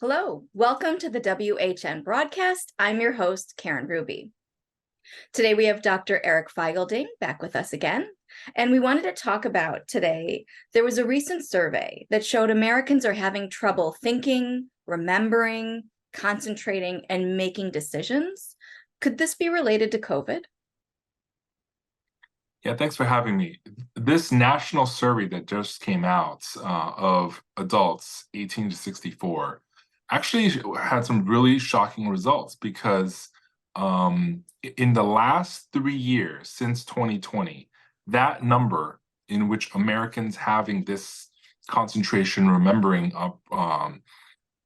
Hello, welcome to the WHN broadcast. I'm your host, Karen Ruby. Today we have Dr. Eric Feigl-Ding back with us again, and we wanted to talk about today, there was a recent survey that showed Americans are having trouble thinking, remembering, concentrating, and making decisions. Could this be related to COVID? Yeah, thanks for having me. This national survey that just came out of adults 18 to 64 actually had some really shocking results because in the last 3 years since 2020, that number in which Americans having this concentration remembering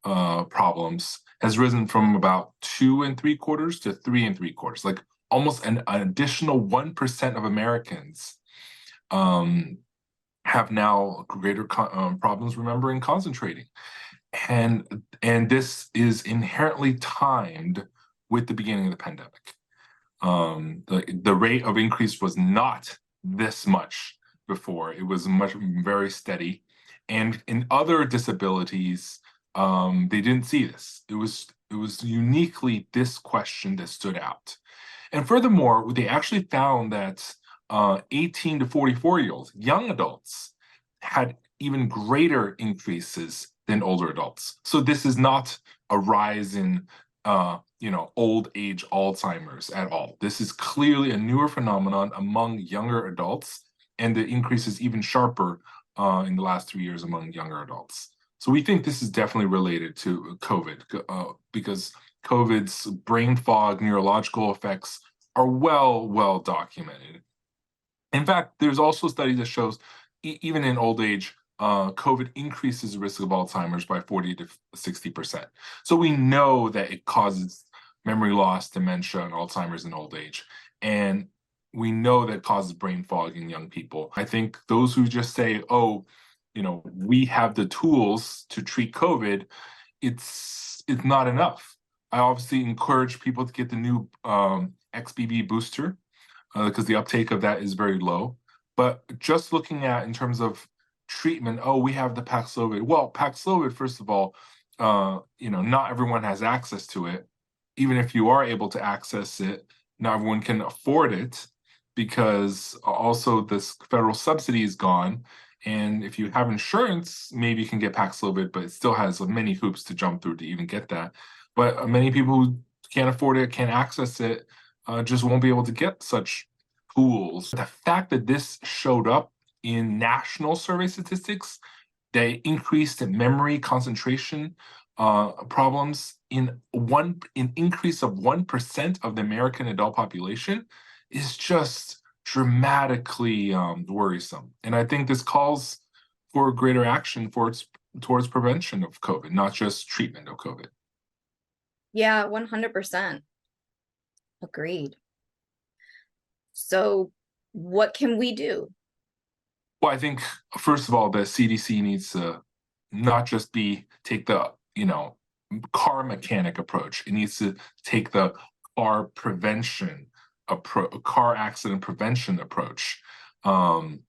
problems has risen from about 2.75 to 3.75, like almost an additional 1% of Americans have now greater problems remembering, concentrating, and this is inherently timed with the beginning of the pandemic. The rate of increase was not this much before; it was very steady, and in other disabilities, they didn't see this. It was uniquely this question that stood out. And furthermore, they actually found that 18 to 44-year-olds, young adults, had even greater increases than older adults. So this is not a rise in old age Alzheimer's at all. This is clearly a newer phenomenon among younger adults, and the increase is even sharper in the last 3 years among younger adults. So we think this is definitely related to COVID because COVID's brain fog neurological effects are well documented. In fact, there's also a study that shows even in old age, COVID increases the risk of Alzheimer's by 40 to 60%. So we know that it causes memory loss, dementia, and Alzheimer's in old age. And we know that it causes brain fog in young people. I think those who just say, oh, we have the tools to treat COVID, it's not enough. I obviously encourage people to get the new XBB booster because the uptake of that is very low. But just looking at in terms of treatment, oh, we have the Paxlovid. Well, Paxlovid, first of all, not everyone has access to it. Even if you are able to access it, not everyone can afford it because also this federal subsidy is gone. And if you have insurance, maybe you can get Paxlovid, but it still has many hoops to jump through to even get that. But many people who can't afford it, can't access it, just won't be able to get such tools. The fact that this showed up in national survey statistics, they increased memory concentration problems in an increase of 1% of the American adult population is just dramatically worrisome. And I think this calls for greater action towards prevention of COVID, not just treatment of COVID. Yeah, 100%. Agreed. So what can we do? Well, I think, first of all, the CDC needs to not just take the, car mechanic approach. It needs to take the car accident prevention approach, and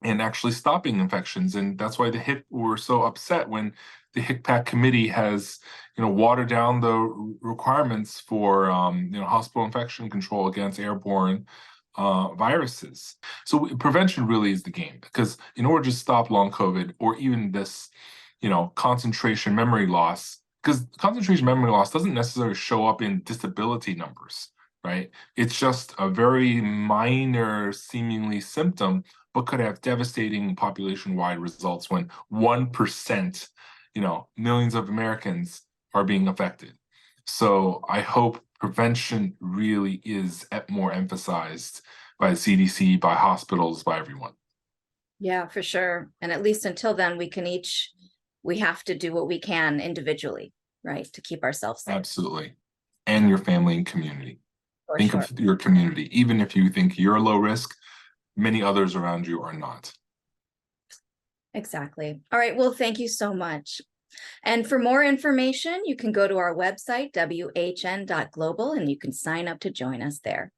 actually stopping infections. And that's why the HIC were so upset when the HIC-PAC committee has, watered down the requirements for, hospital infection control against airborne viruses. So prevention really is the game, because in order to stop long COVID or even this, concentration memory loss, because concentration memory loss doesn't necessarily show up in disability numbers, right? It's just a very minor seemingly symptom, but could have devastating population-wide results when 1%, millions of Americans are being affected. So I hope prevention really is more emphasized by the CDC, by hospitals, by everyone. Yeah, for sure. And at least until then, we have to do what we can individually, right, to keep ourselves safe. Absolutely. And your family and community. Think sure. of your community. Even if you think you're low risk, many others around you are not. Exactly. All right. Well, thank you so much. And for more information, you can go to our website, whn.global, and you can sign up to join us there.